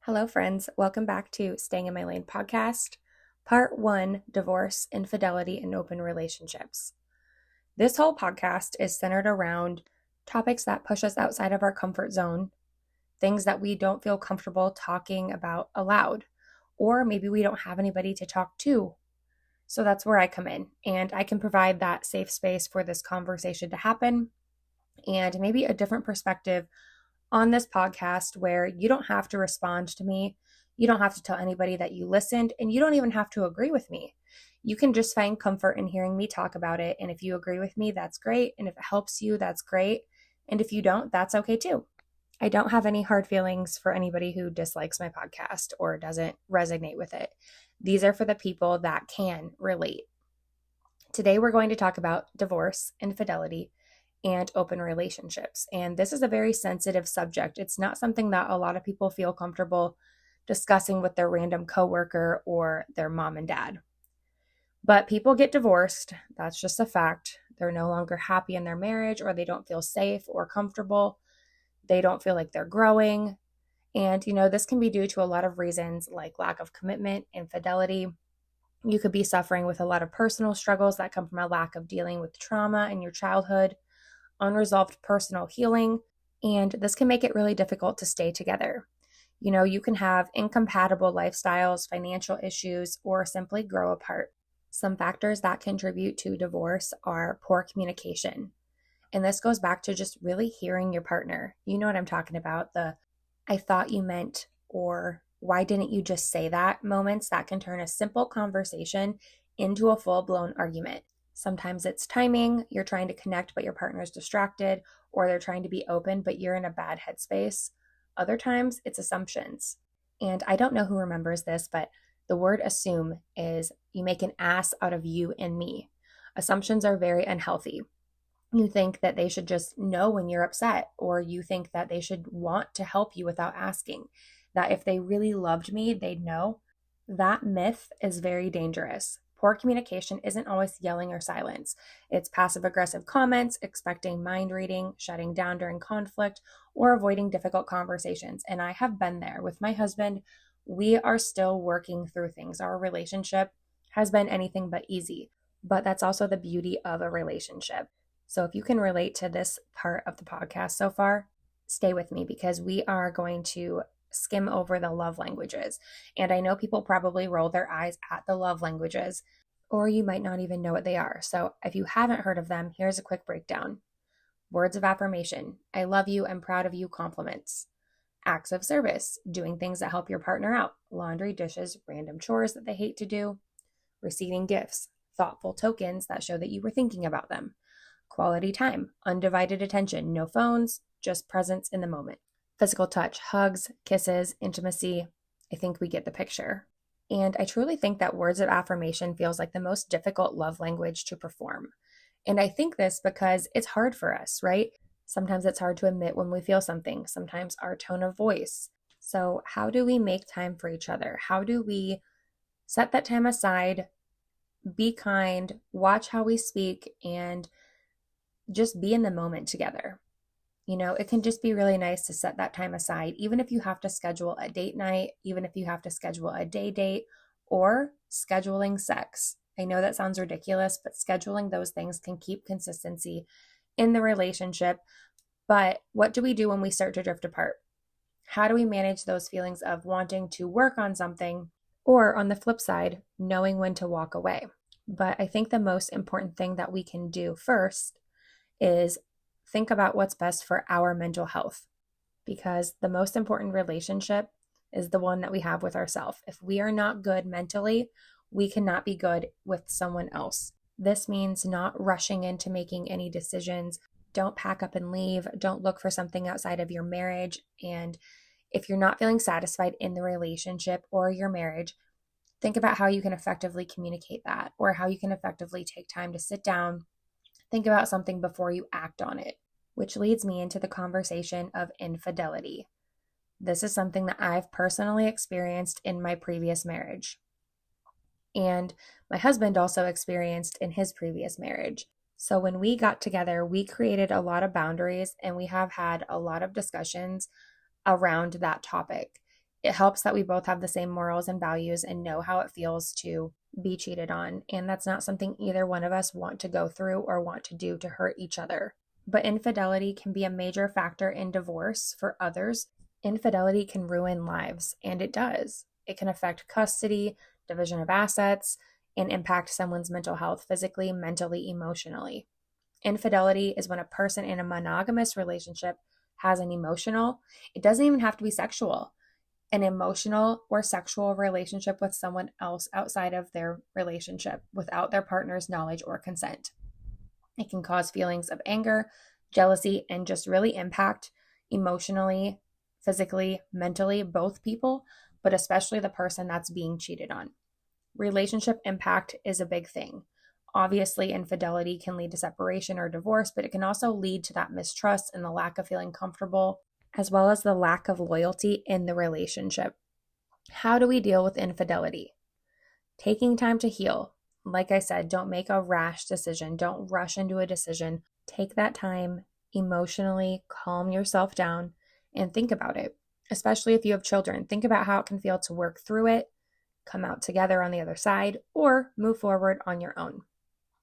Hello, friends. Welcome back to Staying in My Lane podcast, Part 1, Divorce, Infidelity, and Open Relationships. This whole podcast is centered around topics that push us outside of our comfort zone, things that we don't feel comfortable talking about aloud, or maybe we don't have anybody to talk to. So that's where I come in, and I can provide that safe space for this conversation to happen and maybe a different perspective on this podcast where you don't have to respond to me. You don't have to tell anybody that you listened, and you don't even have to agree with me. You can just find comfort in hearing me talk about it. And if you agree with me, that's great. And if it helps you, that's great. And if you don't, that's okay too. I don't have any hard feelings for anybody who dislikes my podcast or doesn't resonate with it. These are for the people that can relate. Today, we're going to talk about divorce, infidelity, and open relationships. And this is a very sensitive subject. It's not something that a lot of people feel comfortable discussing with their random coworker or their mom and dad. But people get divorced. That's just a fact. They're no longer happy in their marriage, or they don't feel safe or comfortable. They don't feel like they're growing. And, this can be due to a lot of reasons like lack of commitment, infidelity. You could be suffering with a lot of personal struggles that come from a lack of dealing with trauma in your childhood, unresolved personal healing, and this can make it really difficult to stay together. You can have incompatible lifestyles, financial issues, or simply grow apart. Some factors that contribute to divorce are poor communication. And this goes back to just really hearing your partner. You know what I'm talking about, the I thought you meant, or why didn't you just say that moments that can turn a simple conversation into a full-blown argument. Sometimes it's timing, you're trying to connect, but your partner's distracted, or they're trying to be open, but you're in a bad headspace. Other times it's assumptions. And I don't know who remembers this, but the word assume is you make an ass out of you and me. Assumptions are very unhealthy. You think that they should just know when you're upset, or you think that they should want to help you without asking, that if they really loved me, they'd know. That myth is very dangerous. Poor communication isn't always yelling or silence. It's passive-aggressive comments, expecting mind reading, shutting down during conflict, or avoiding difficult conversations. And I have been there with my husband. We are still working through things. Our relationship has been anything but easy, but that's also the beauty of a relationship. So if you can relate to this part of the podcast so far, stay with me because we are going to skim over the love languages. And I know people probably roll their eyes at the love languages, or you might not even know what they are. So if you haven't heard of them, here's a quick breakdown. Words of affirmation. I love you. I'm proud of you. Compliments. Acts of service. Doing things that help your partner out. Laundry, dishes, random chores that they hate to do. Receiving gifts. Thoughtful tokens that show that you were thinking about them. Quality time. Undivided attention. No phones, just presence in the moment. Physical touch, hugs, kisses, intimacy. I think we get the picture. And I truly think that words of affirmation feels like the most difficult love language to perform. And I think this because it's hard for us, right? Sometimes it's hard to admit when we feel something, sometimes our tone of voice. So how do we make time for each other? How do we set that time aside, be kind, watch how we speak, and just be in the moment together? It can just be really nice to set that time aside, even if you have to schedule a date night, even if you have to schedule a day date, or scheduling sex. I know that sounds ridiculous, but scheduling those things can keep consistency in the relationship. But what do we do when we start to drift apart? How do we manage those feelings of wanting to work on something, or on the flip side, knowing when to walk away? But I think the most important thing that we can do first is think about what's best for our mental health, because the most important relationship is the one that we have with ourselves. If we are not good mentally, we cannot be good with someone else. This means not rushing into making any decisions. Don't pack up and leave. Don't look for something outside of your marriage. And if you're not feeling satisfied in the relationship or your marriage, think about how you can effectively communicate that, or how you can effectively take time to sit down, think about something before you act on it, which leads me into the conversation of infidelity. This is something that I've personally experienced in my previous marriage. And my husband also experienced in his previous marriage. So when we got together, we created a lot of boundaries, and we have had a lot of discussions around that topic. It helps that we both have the same morals and values and know how it feels to be cheated on. And that's not something either one of us want to go through or want to do to hurt each other. But infidelity can be a major factor in divorce for others. Infidelity can ruin lives, and it does. It can affect custody, division of assets, and impact someone's mental health physically, mentally, emotionally. Infidelity is when a person in a monogamous relationship has an emotional, it doesn't even have to be sexual, an emotional or sexual relationship with someone else outside of their relationship without their partner's knowledge or consent. It can cause feelings of anger, jealousy, and just really impact emotionally, physically, mentally, both people, but especially the person that's being cheated on. Relationship impact is a big thing. Obviously, infidelity can lead to separation or divorce, but it can also lead to that mistrust and the lack of feeling comfortable, as well as the lack of loyalty in the relationship. How do we deal with infidelity? Taking time to heal. Like I said, don't make a rash decision. Don't rush into a decision. Take that time, emotionally calm yourself down, and think about it. Especially if you have children, think about how it can feel to work through it, come out together on the other side, or move forward on your own.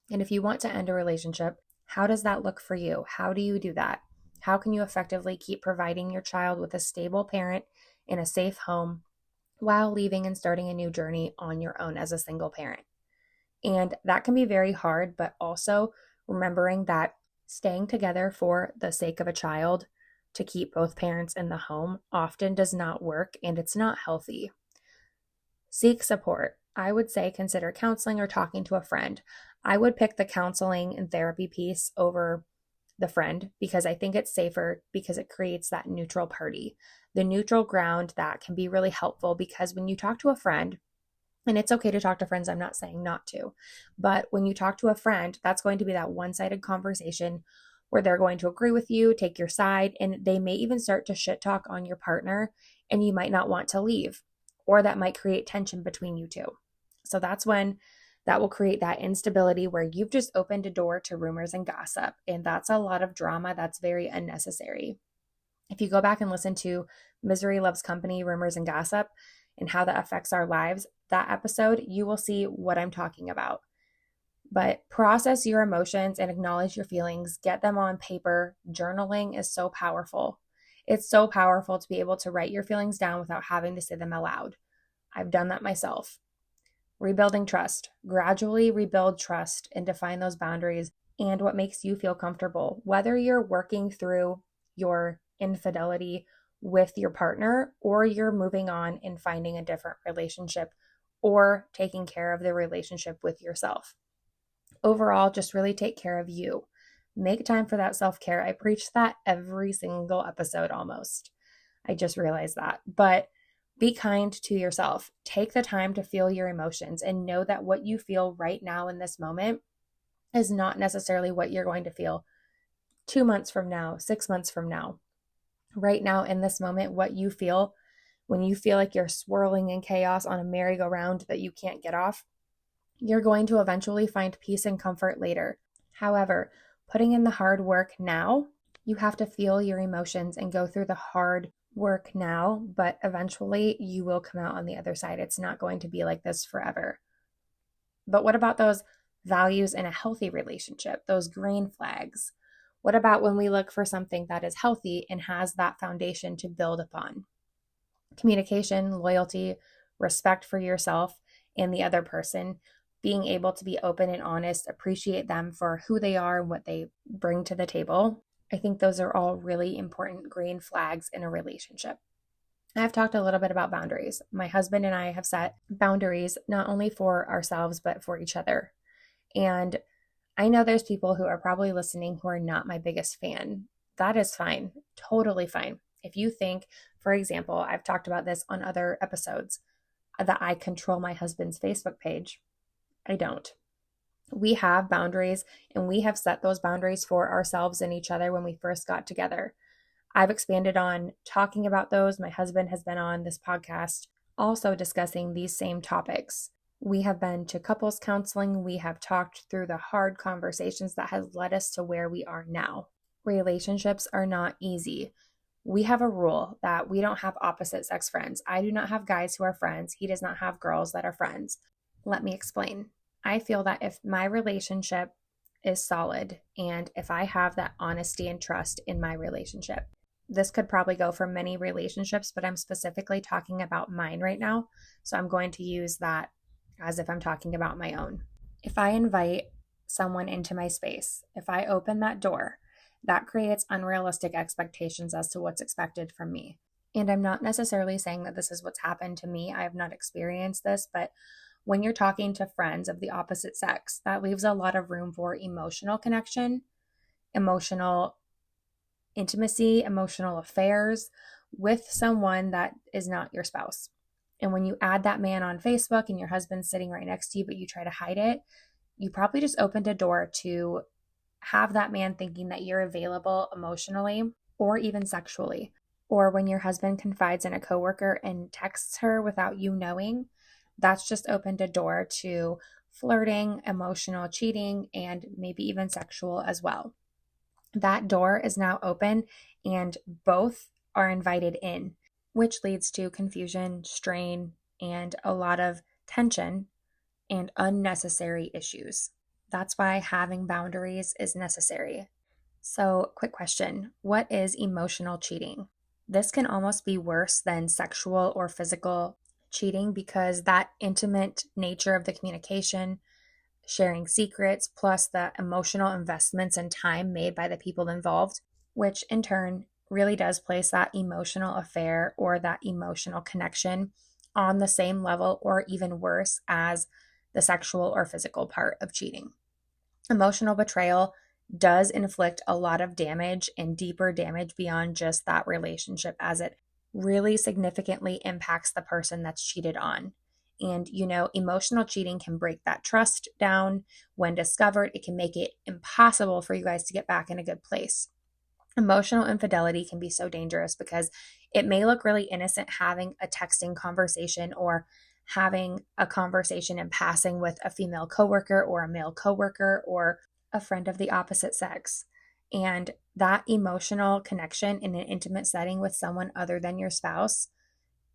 And if you want to end a relationship, how does that look for you? How do you do that? How can you effectively keep providing your child with a stable parent in a safe home while leaving and starting a new journey on your own as a single parent? And that can be very hard, but also remembering that staying together for the sake of a child to keep both parents in the home often does not work, and it's not healthy. Seek support. I would say consider counseling or talking to a friend. I would pick the counseling and therapy piece over the friend because I think it's safer because it creates that neutral party, the neutral ground that can be really helpful because when you talk to a friend, and it's okay to talk to friends, I'm not saying not to, but when you talk to a friend, that's going to be that one-sided conversation where they're going to agree with you, take your side, and they may even start to shit talk on your partner, and you might not want to leave, or that might create tension between you two. So that's when that will create that instability where you've just opened a door to rumors and gossip, and that's a lot of drama that's very unnecessary. If you go back and listen to Misery Loves Company, Rumors and Gossip, and how that affects our lives, that episode, you will see what I'm talking about. But process your emotions and acknowledge your feelings. Get them on paper. Journaling is so powerful. It's so powerful to be able to write your feelings down without having to say them aloud. I've done that myself. Rebuilding trust. Gradually rebuild trust and define those boundaries and what makes you feel comfortable. Whether you're working through your infidelity with your partner or you're moving on and finding a different relationship or taking care of the relationship with yourself. Overall, just really take care of you. Make time for that self-care. I preach that every single episode almost. I just realized that. But be kind to yourself. Take the time to feel your emotions and know that what you feel right now in this moment is not necessarily what you're going to feel 2 months from now, 6 months from now. Right now in this moment, what you feel when you feel like you're swirling in chaos on a merry-go-round that you can't get off, you're going to eventually find peace and comfort later. However, putting in the hard work now, you have to feel your emotions and go through the hard work now, but eventually you will come out on the other side. It's not going to be like this forever. But what about those values in a healthy relationship, those green flags? What about when we look for something that is healthy and has that foundation to build upon? Communication, loyalty, respect for yourself and the other person, being able to be open and honest, appreciate them for who they are and what they bring to the table. I think those are all really important green flags in a relationship. I've talked a little bit about boundaries. My husband and I have set boundaries not only for ourselves, but for each other. And I know there's people who are probably listening who are not my biggest fan. That is fine. Totally fine. If you think, for example, I've talked about this on other episodes, that I control my husband's Facebook page. I don't. We have boundaries and we have set those boundaries for ourselves and each other when we first got together. I've expanded on talking about those. My husband has been on this podcast also discussing these same topics. We have been to couples counseling. We have talked through the hard conversations that has led us to where we are now. Relationships are not easy. We have a rule that we don't have opposite sex friends. I do not have guys who are friends. He does not have girls that are friends. Let me explain. I feel that if my relationship is solid and if I have that honesty and trust in my relationship, this could probably go for many relationships, but I'm specifically talking about mine right now. So I'm going to use that as if I'm talking about my own. If I invite someone into my space, if I open that door, that creates unrealistic expectations as to what's expected from me. And I'm not necessarily saying that this is what's happened to me. I have not experienced this, but when you're talking to friends of the opposite sex, that leaves a lot of room for emotional connection, emotional intimacy, emotional affairs with someone that is not your spouse. And when you add that man on Facebook and your husband's sitting right next to you, but you try to hide it, you probably just opened a door to have that man thinking that you're available emotionally or even sexually. Or when your husband confides in a coworker and texts her without you knowing, that's just opened a door to flirting, emotional cheating, and maybe even sexual as well. That door is now open and both are invited in, which leads to confusion, strain, and a lot of tension and unnecessary issues. That's why having boundaries is necessary. So, quick question: what is emotional cheating? This can almost be worse than sexual or physical cheating because that intimate nature of the communication, sharing secrets, plus the emotional investments and time made by the people involved, which in turn really does place that emotional affair or that emotional connection on the same level or even worse as the sexual or physical part of cheating. Emotional betrayal does inflict a lot of damage and deeper damage beyond just that relationship, as it really significantly impacts the person that's cheated on. And, emotional cheating can break that trust down. When discovered, it can make it impossible for you guys to get back in a good place. Emotional infidelity can be so dangerous because it may look really innocent having a texting conversation or having a conversation in passing with a female coworker or a male coworker or a friend of the opposite sex. And that emotional connection in an intimate setting with someone other than your spouse,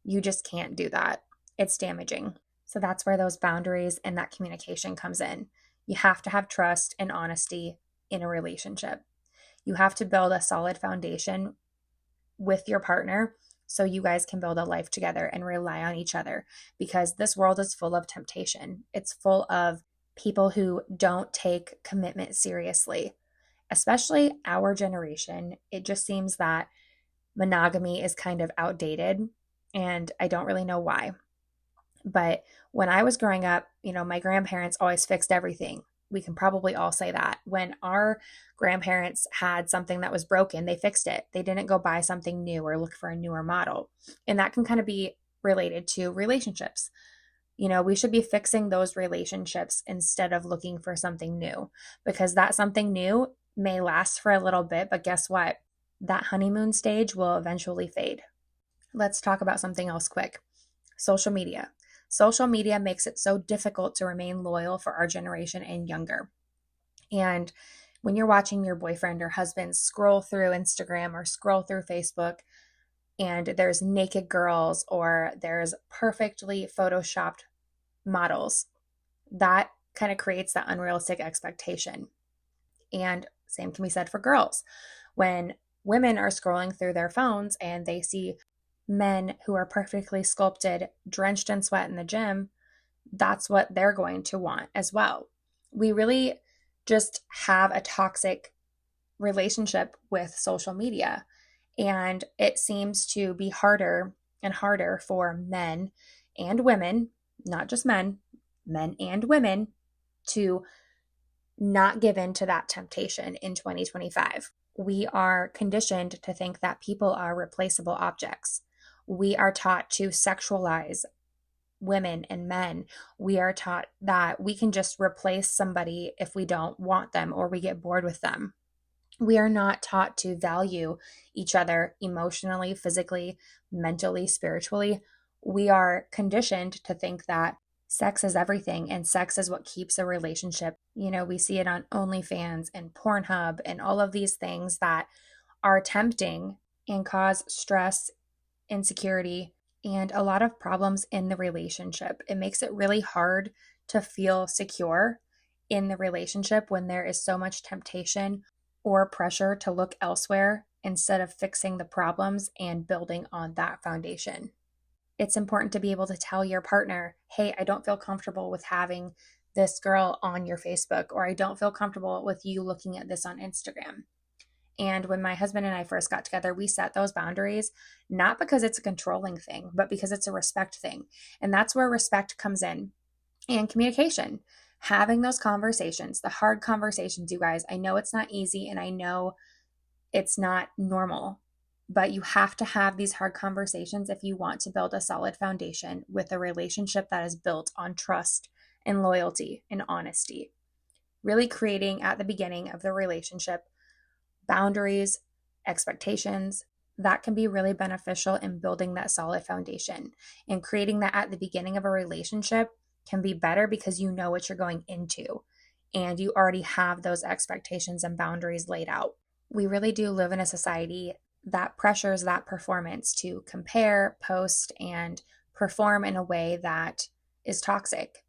you just can't do that. It's damaging. So that's where those boundaries and that communication comes in. You have to have trust and honesty in a relationship. You have to build a solid foundation with your partner so you guys can build a life together and rely on each other, because this world is full of temptation. It's full of people who don't take commitment seriously, especially our generation. It just seems that monogamy is kind of outdated, and I don't really know why. But when I was growing up, my grandparents always fixed everything. We can probably all say that. When our grandparents had something that was broken, they fixed it. They didn't go buy something new or look for a newer model. And that can kind of be related to relationships. We should be fixing those relationships instead of looking for something new, because that something new may last for a little bit, but guess what? That honeymoon stage will eventually fade. Let's talk about something else quick. Social media. Social media makes it so difficult to remain loyal for our generation and younger. And when you're watching your boyfriend or husband scroll through Instagram or scroll through Facebook, and there's naked girls or there's perfectly photoshopped models, that kind of creates that unrealistic expectation. And same can be said for girls. When women are scrolling through their phones and they see men who are perfectly sculpted, drenched in sweat in the gym, that's what they're going to want as well. We really just have a toxic relationship with social media, and it seems to be harder and harder for men and women, not just men and women, to not give in to that temptation in 2025. We are conditioned to think that people are replaceable objects. We are taught to sexualize women and men. We are taught that we can just replace somebody if we don't want them or we get bored with them. We are not taught to value each other emotionally, physically, mentally, spiritually. We are conditioned to think that sex is everything and sex is what keeps a relationship. We see it on OnlyFans and Pornhub and all of these things that are tempting and cause stress, insecurity, and a lot of problems in the relationship. It makes it really hard to feel secure in the relationship when there is so much temptation or pressure to look elsewhere instead of fixing the problems and building on that foundation. It's important to be able to tell your partner, hey, I don't feel comfortable with having this girl on your Facebook, or I don't feel comfortable with you looking at this on Instagram. And when my husband and I first got together, we set those boundaries, not because it's a controlling thing, but because it's a respect thing. And that's where respect comes in, and communication. Having those conversations, the hard conversations, you guys. I know it's not easy and I know it's not normal, but you have to have these hard conversations if you want to build a solid foundation with a relationship that is built on trust and loyalty and honesty. Really creating at the beginning of the relationship boundaries, expectations, that can be really beneficial in building that solid foundation. And creating that at the beginning of a relationship can be better because you know what you're going into and you already have those expectations and boundaries laid out. We really do live in a society that pressures that performance to compare, post, and perform in a way that is toxic.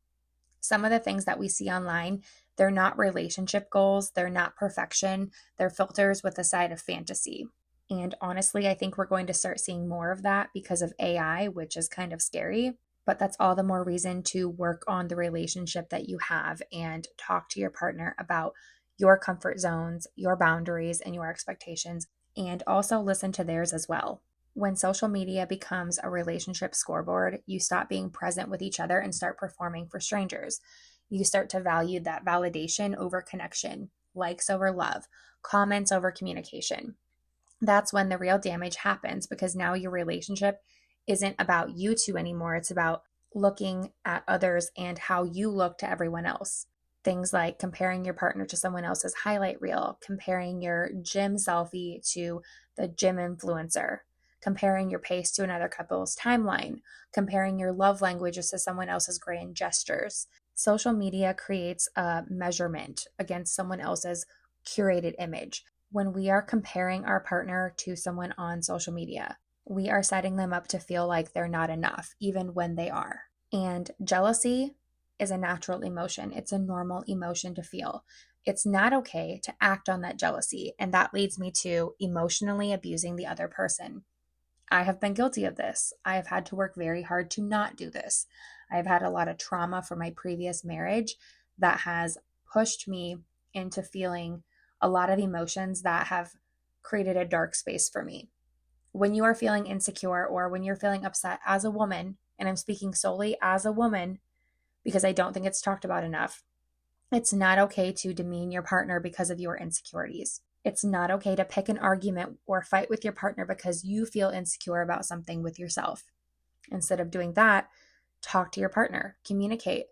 Some of the things that we see online, they're not relationship goals, they're not perfection, they're filters with a side of fantasy. And honestly, I think we're going to start seeing more of that because of AI, which is kind of scary. But that's all the more reason to work on the relationship that you have and talk to your partner about your comfort zones, your boundaries, and your expectations, and also listen to theirs as well. When social media becomes a relationship scoreboard, you stop being present with each other and start performing for strangers. You start to value that validation over connection, likes over love, comments over communication. That's when the real damage happens, because now your relationship isn't about you two anymore. It's about looking at others and how you look to everyone else. Things like comparing your partner to someone else's highlight reel, comparing your gym selfie to the gym influencer, comparing your pace to another couple's timeline, comparing your love languages to someone else's grand gestures. Social media creates a measurement against someone else's curated image. When we are comparing our partner to someone on social media, we are setting them up to feel like they're not enough, even when they are. And jealousy is a natural emotion. It's a normal emotion to feel. It's not okay to act on that jealousy. And that leads me to emotionally abusing the other person. I have been guilty of this. I have had to work very hard to not do this. I've had a lot of trauma from my previous marriage that has pushed me into feeling a lot of emotions that have created a dark space for me. When you are feeling insecure or when you're feeling upset as a woman, and I'm speaking solely as a woman because I don't think it's talked about enough, it's not okay to demean your partner because of your insecurities. It's not okay to pick an argument or fight with your partner because you feel insecure about something with yourself. Instead of doing that, talk to your partner, communicate,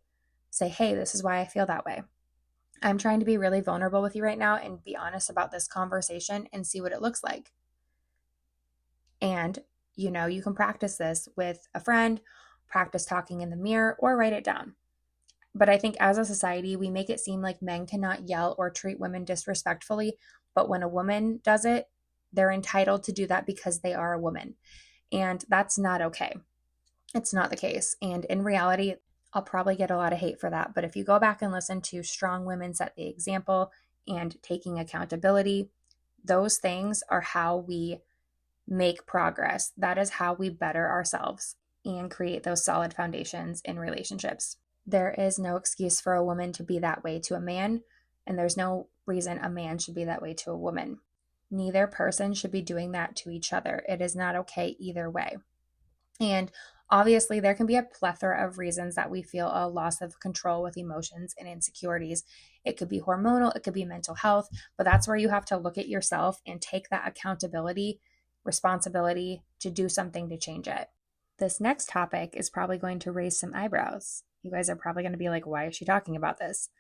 say, hey, this is why I feel that way. I'm trying to be really vulnerable with you right now and be honest about this conversation and see what it looks like. And, you can practice this with a friend, practice talking in the mirror, or write it down. But I think as a society, we make it seem like men cannot yell or treat women disrespectfully. But when a woman does it, they're entitled to do that because they are a woman. And that's not okay. It's not the case. And in reality, I'll probably get a lot of hate for that. But if you go back and listen to strong women set the example and taking accountability, those things are how we make progress. That is how we better ourselves and create those solid foundations in relationships. There is no excuse for a woman to be that way to a man, and there's no reason a man should be that way to a woman. Neither person should be doing that to each other. It is not okay either way. And obviously, there can be a plethora of reasons that we feel a loss of control with emotions and insecurities. It could be hormonal, it could be mental health, but that's where you have to look at yourself and take that accountability, responsibility to do something to change it. This next topic is probably going to raise some eyebrows. You guys are probably going to be like, why is she talking about this?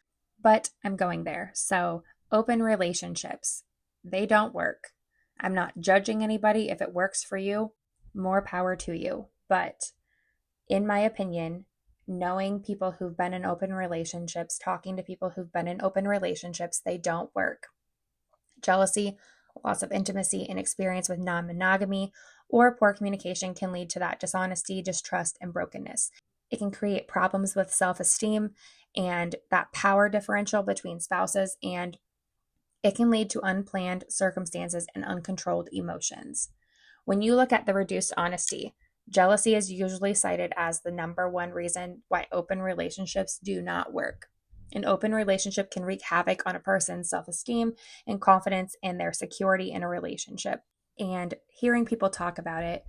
But I'm going there. So, open relationships, they don't work. I'm not judging anybody. If it works for you, more power to you. But in my opinion, knowing people who've been in open relationships, talking to people who've been in open relationships, they don't work. Jealousy Loss of intimacy and experience with non-monogamy or poor communication can lead to that dishonesty, distrust, and brokenness. It can create problems with self-esteem and that power differential between spouses, and it can lead to unplanned circumstances and uncontrolled emotions. When you look at the reduced honesty, jealousy is usually cited as the number one reason why open relationships do not work. An open relationship can wreak havoc on a person's self-esteem and confidence and their security in a relationship. And hearing people talk about it,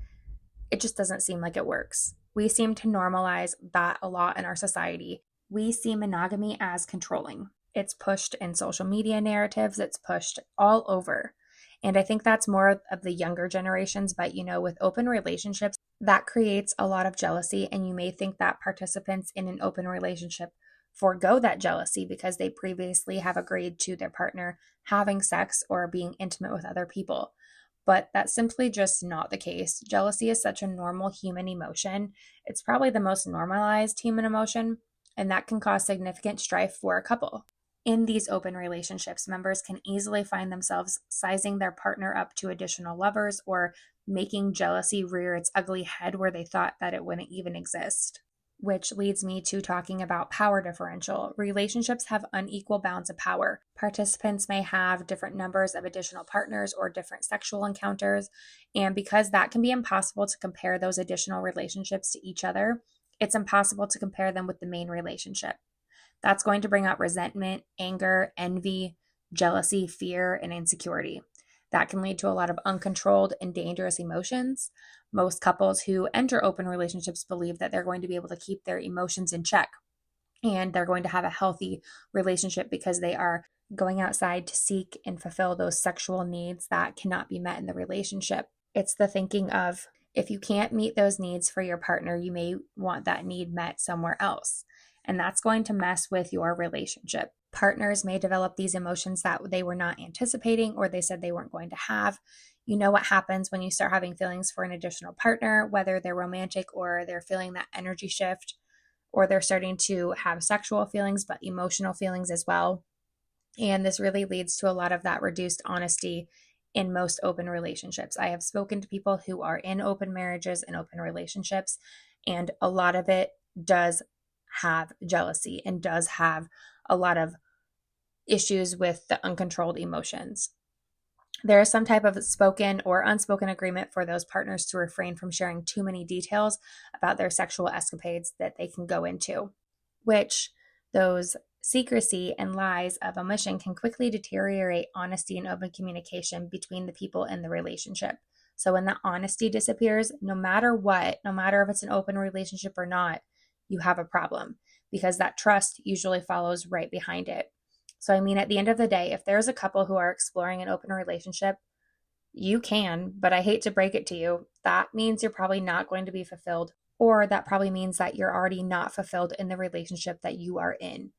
it just doesn't seem like it works. We seem to normalize that a lot in our society. We see monogamy as controlling. It's pushed in social media narratives, it's pushed all over. And I think that's more of the younger generations, but with open relationships, that creates a lot of jealousy. And you may think that participants in an open relationship forego that jealousy because they previously have agreed to their partner having sex or being intimate with other people. But that's simply just not the case. Jealousy is such a normal human emotion. It's probably the most normalized human emotion, and that can cause significant strife for a couple. In these open relationships, members can easily find themselves sizing their partner up to additional lovers or making jealousy rear its ugly head where they thought that it wouldn't even exist. Which leads me to talking about power differential. Relationships have unequal bounds of power. Participants may have different numbers of additional partners or different sexual encounters, and because that can be impossible to compare those additional relationships to each other, it's impossible to compare them with the main relationship. That's going to bring out resentment, anger, envy, jealousy, fear, and insecurity. That can lead to a lot of uncontrolled and dangerous emotions. Most couples who enter open relationships believe that they're going to be able to keep their emotions in check and they're going to have a healthy relationship because they are going outside to seek and fulfill those sexual needs that cannot be met in the relationship. It's the thinking of, if you can't meet those needs for your partner, you may want that need met somewhere else. And that's going to mess with your relationship. Partners may develop these emotions that they were not anticipating or they said they weren't going to have. You know what happens when you start having feelings for an additional partner, whether they're romantic or they're feeling that energy shift, or they're starting to have sexual feelings, but emotional feelings as well. And this really leads to a lot of that reduced honesty in most open relationships. I have spoken to people who are in open marriages and open relationships, and a lot of it does have jealousy and does have a lot of issues with the uncontrolled emotions. There is some type of spoken or unspoken agreement for those partners to refrain from sharing too many details about their sexual escapades that they can go into, which those secrecy and lies of omission can quickly deteriorate honesty and open communication between the people in the relationship. So when the honesty disappears, no matter what, no matter if it's an open relationship or not, you have a problem because that trust usually follows right behind it. So, at the end of the day, if there's a couple who are exploring an open relationship, you can, but I hate to break it to you, that means you're probably not going to be fulfilled, or that probably means that you're already not fulfilled in the relationship that you are in,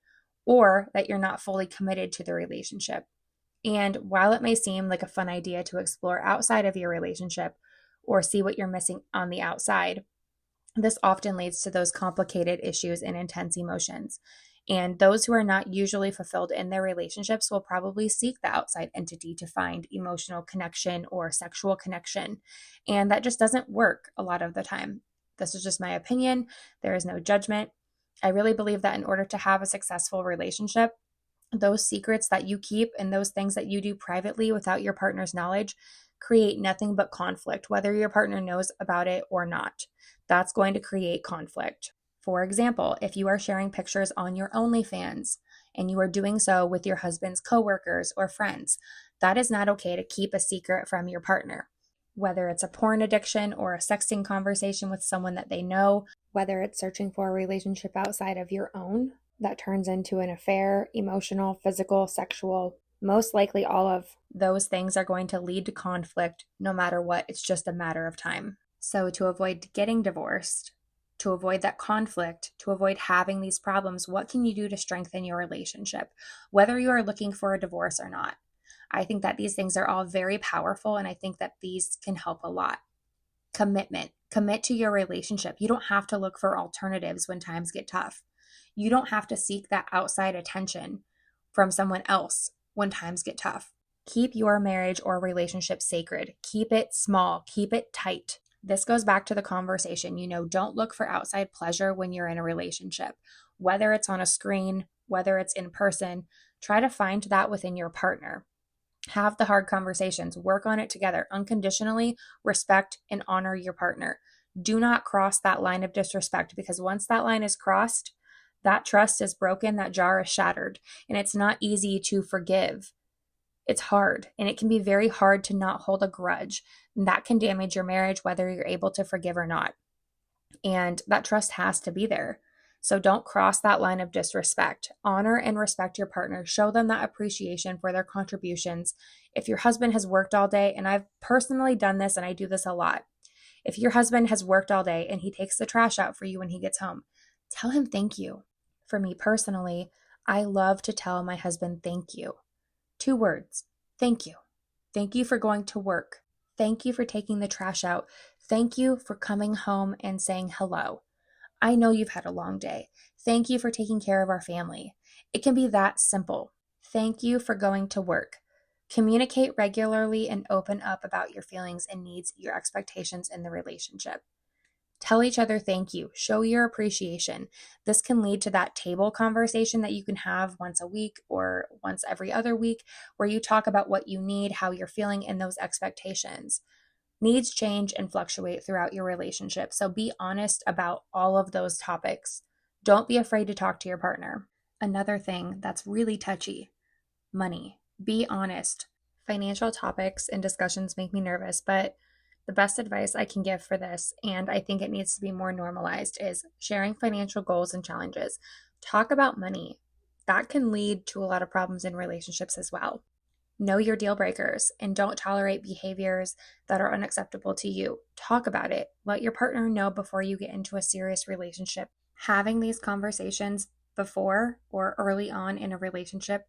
or that you're not fully committed to the relationship. And while it may seem like a fun idea to explore outside of your relationship or see what you're missing on the outside, this often leads to those complicated issues and intense emotions. And those who are not usually fulfilled in their relationships will probably seek the outside entity to find emotional connection or sexual connection. And that just doesn't work a lot of the time. This is just my opinion. There is no judgment. I really believe that in order to have a successful relationship, those secrets that you keep and those things that you do privately without your partner's knowledge create nothing but conflict, whether your partner knows about it or not. That's going to create conflict. For example, if you are sharing pictures on your OnlyFans and you are doing so with your husband's coworkers or friends, that is not okay to keep a secret from your partner. Whether it's a porn addiction or a sexting conversation with someone that they know, whether it's searching for a relationship outside of your own that turns into an affair, emotional, physical, sexual, most likely all of those things are going to lead to conflict no matter what. It's just a matter of time. So to avoid getting divorced, to avoid that conflict, to avoid having these problems, what can you do to strengthen your relationship, whether you are looking for a divorce or not? I think that these things are all very powerful, and I think that these can help a lot. Commitment. Commit to your relationship. You don't have to look for alternatives when times get tough. You don't have to seek that outside attention from someone else when times get tough. Keep your marriage or relationship sacred. Keep it small. Keep it tight. This goes back to the conversation. Don't look for outside pleasure when you're in a relationship, whether it's on a screen, whether it's in person. Try to find that within your partner. Have the hard conversations. Work on it together. Unconditionally respect and honor your partner. Do not cross that line of disrespect, because once that line is crossed, that trust is broken, that jar is shattered, and it's not easy to forgive. It's hard, and it can be very hard to not hold a grudge. And that can damage your marriage, whether you're able to forgive or not. And that trust has to be there. So don't cross that line of disrespect. Honor and respect your partner. Show them that appreciation for their contributions. If your husband has worked all day, and I've personally done this and I do this a lot. If your husband has worked all day and he takes the trash out for you when he gets home, tell him thank you. For me personally, I love to tell my husband thank you. 2 words. Thank you. Thank you for going to work. Thank you for taking the trash out. Thank you for coming home and saying hello. I know you've had a long day. Thank you for taking care of our family. It can be that simple. Thank you for going to work. Communicate regularly and open up about your feelings and needs, your expectations in the relationship. Tell each other thank you. Show your appreciation. This can lead to that table conversation that you can have once a week or once every other week, where you talk about what you need, how you're feeling, and those expectations. Needs change and fluctuate throughout your relationship, so be honest about all of those topics. Don't be afraid to talk to your partner. Another thing that's really touchy, money. Be honest. Financial topics and discussions make me nervous, but the best advice I can give for this, and I think it needs to be more normalized, is sharing financial goals and challenges. Talk about money. That can lead to a lot of problems in relationships as well. Know your deal breakers and don't tolerate behaviors that are unacceptable to you. Talk about it. Let your partner know before you get into a serious relationship. Having these conversations before or early on in a relationship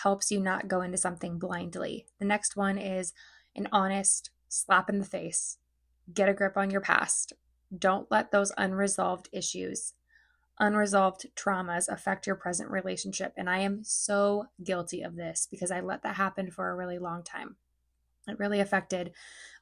helps you not go into something blindly. The next one is an honest slap in the face. Get a grip on your past. Don't let those unresolved issues, unresolved traumas affect your present relationship. And I am so guilty of this because I let that happen for a really long time. It really affected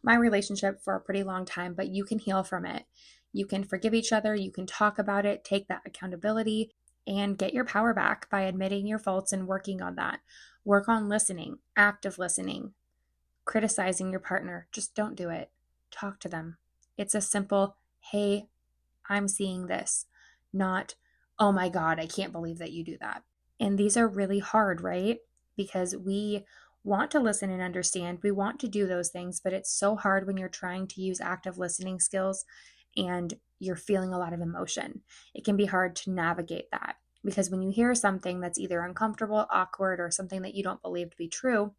my relationship for a pretty long time, but you can heal from it. You can forgive each other. You can talk about it, take that accountability, and get your power back by admitting your faults and working on that. Work on listening, active listening, criticizing your partner. Just don't do it. Talk to them. It's a simple, hey, I'm seeing this. Not, oh my God, I can't believe that you do that. And these are really hard, right? Because we want to listen and understand. We want to do those things, but it's so hard when you're trying to use active listening skills and you're feeling a lot of emotion. It can be hard to navigate that because when you hear something that's either uncomfortable, awkward, or something that you don't believe to be true,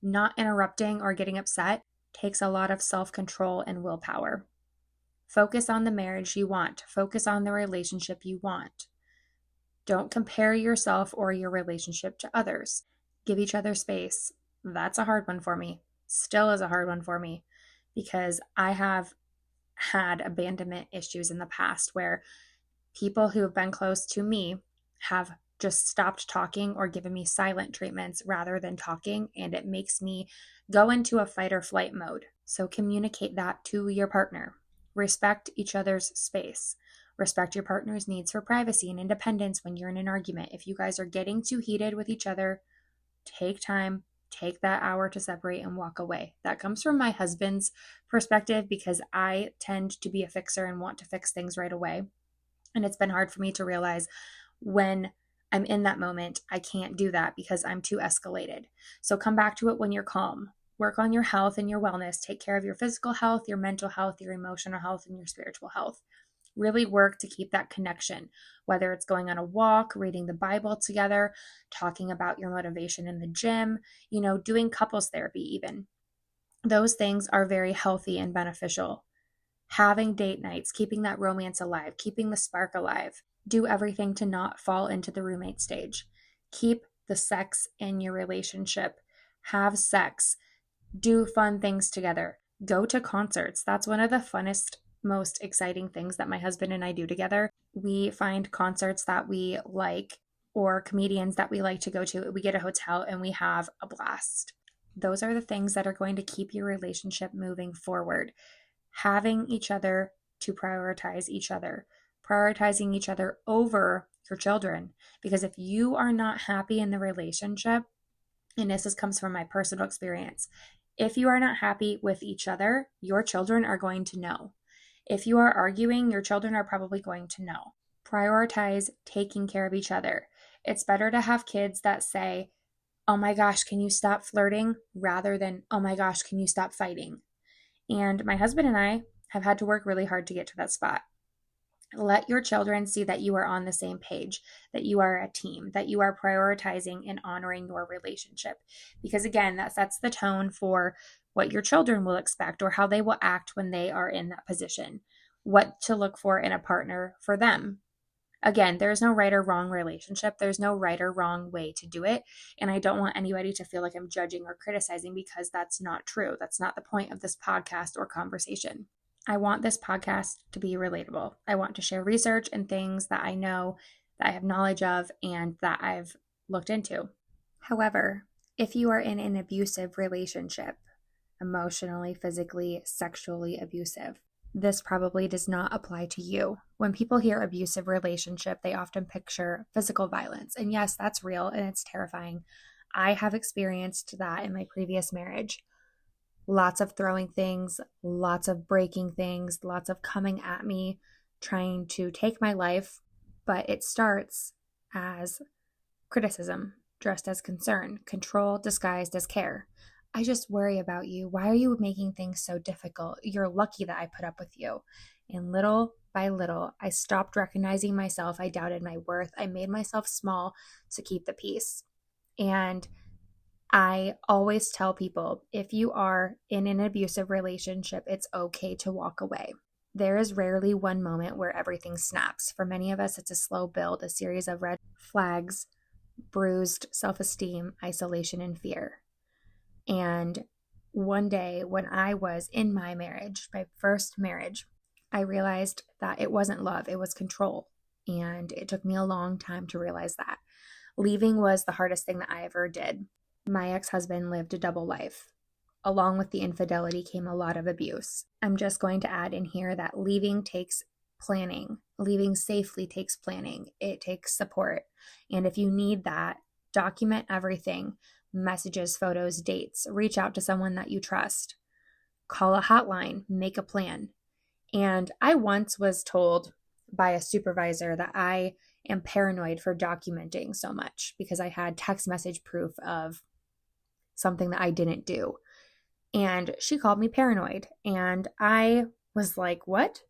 not interrupting or getting upset takes a lot of self-control and willpower. Focus on the marriage you want. Focus on the relationship you want. Don't compare yourself or your relationship to others. Give each other space. That's a hard one for me. Still is a hard one for me because I have had abandonment issues in the past where people who have been close to me have just stopped talking or given me silent treatments rather than talking, and it makes me go into a fight or flight mode. So communicate that to your partner. Respect each other's space. Respect your partner's needs for privacy and independence when you're in an argument. If you guys are getting too heated with each other, take time, take that hour to separate and walk away. That comes from my husband's perspective because I tend to be a fixer and want to fix things right away. And it's been hard for me to realize when I'm in that moment, I can't do that because I'm too escalated. So come back to it when you're calm. Work on your health and your wellness. Take care of your physical health, your mental health, your emotional health, and your spiritual health. Really work to keep that connection, whether it's going on a walk, reading the Bible together, talking about your motivation in the gym, doing couples therapy even. Those things are very healthy and beneficial. Having date nights, keeping that romance alive, keeping the spark alive. Do everything to not fall into the roommate stage. Keep the sex in your relationship. Have sex. Do fun things together. Go to concerts. That's one of the funnest, most exciting things that my husband and I do together. We find concerts that we like or comedians that we like to go to. We get a hotel and we have a blast. Those are the things that are going to keep your relationship moving forward. Having each other to prioritize each other, prioritizing each other over your children. Because if you are not happy in the relationship, and this comes from my personal experience, if you are not happy with each other, your children are going to know. If you are arguing, your children are probably going to know. Prioritize taking care of each other. It's better to have kids that say, "Oh my gosh, can you stop flirting?" rather than, "Oh my gosh, can you stop fighting?" And my husband and I have had to work really hard to get to that spot. Let your children see that you are on the same page, that you are a team, that you are prioritizing and honoring your relationship. Because again, that sets the tone for what your children will expect or how they will act when they are in that position, what to look for in a partner for them. Again, there's no right or wrong relationship. There's no right or wrong way to do it. And I don't want anybody to feel like I'm judging or criticizing, because that's not true. That's not the point of this podcast or conversation. I want this podcast to be relatable. I want to share research and things that I know, that I have knowledge of, and that I've looked into. However, if you are in an abusive relationship, emotionally, physically, sexually abusive, this probably does not apply to you. When people hear abusive relationship, they often picture physical violence. And yes, that's real and it's terrifying. I have experienced that in my previous marriage. Lots of throwing things, lots of breaking things, lots of coming at me, trying to take my life. But it starts as criticism, dressed as concern, control disguised as care. "I just worry about you. Why are you making things so difficult? You're lucky that I put up with you." And little by little, I stopped recognizing myself. I doubted my worth. I made myself small to keep the peace. And I always tell people, if you are in an abusive relationship, it's okay to walk away. There is rarely one moment where everything snaps. For many of us, it's a slow build, a series of red flags, bruised self-esteem, isolation, and fear. And one day when I was in my marriage, my first marriage, I realized that it wasn't love, it was control. And it took me a long time to realize that. Leaving was the hardest thing that I ever did. My ex-husband lived a double life. Along with the infidelity came a lot of abuse. I'm just going to add in here that leaving takes planning. Leaving safely takes planning. It takes support. And if you need that, document everything. Messages, photos, dates. Reach out to someone that you trust. Call a hotline. Make a plan. And I once was told by a supervisor that I am paranoid for documenting so much because I had text message proof of something that I didn't do. And she called me paranoid. And I was like, what?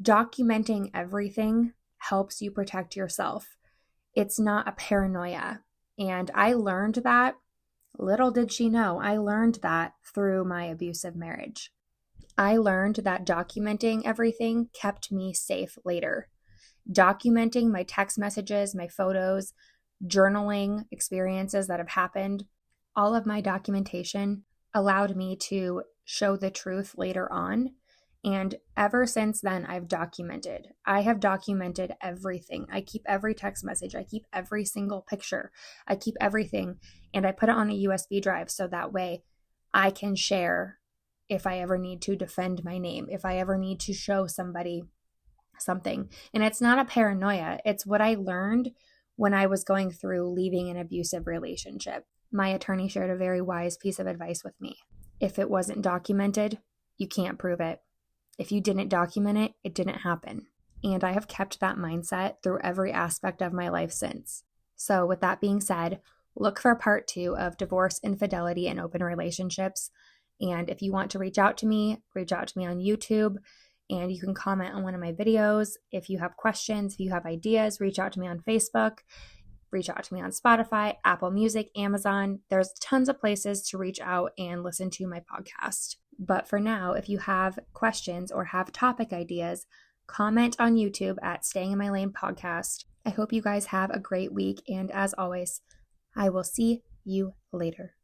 Documenting everything helps you protect yourself. It's not a paranoia. And I learned that, little did she know, I learned that through my abusive marriage. I learned that documenting everything kept me safe later. Documenting my text messages, my photos, journaling experiences that have happened, all of my documentation allowed me to show the truth later on. And ever since then, I've documented. I have documented everything. I keep every text message. I keep every single picture. I keep everything. And I put it on a USB drive so that way I can share if I ever need to defend my name, if I ever need to show somebody something. And it's not a paranoia. It's what I learned when I was going through leaving an abusive relationship. My attorney shared a very wise piece of advice with me. If it wasn't documented, you can't prove it. If you didn't document it, it didn't happen. And I have kept that mindset through every aspect of my life since. So with that being said, look for part 2 of divorce, infidelity, and open relationships. And if you want to reach out to me on YouTube, and you can comment on one of my videos. If you have questions, if you have ideas, reach out to me on Facebook, reach out to me on Spotify, Apple Music, Amazon. There's tons of places to reach out and listen to my podcast. But for now, if you have questions or have topic ideas, comment on YouTube at Staying in My Lane Podcast. I hope you guys have a great week. And as always, I will see you later.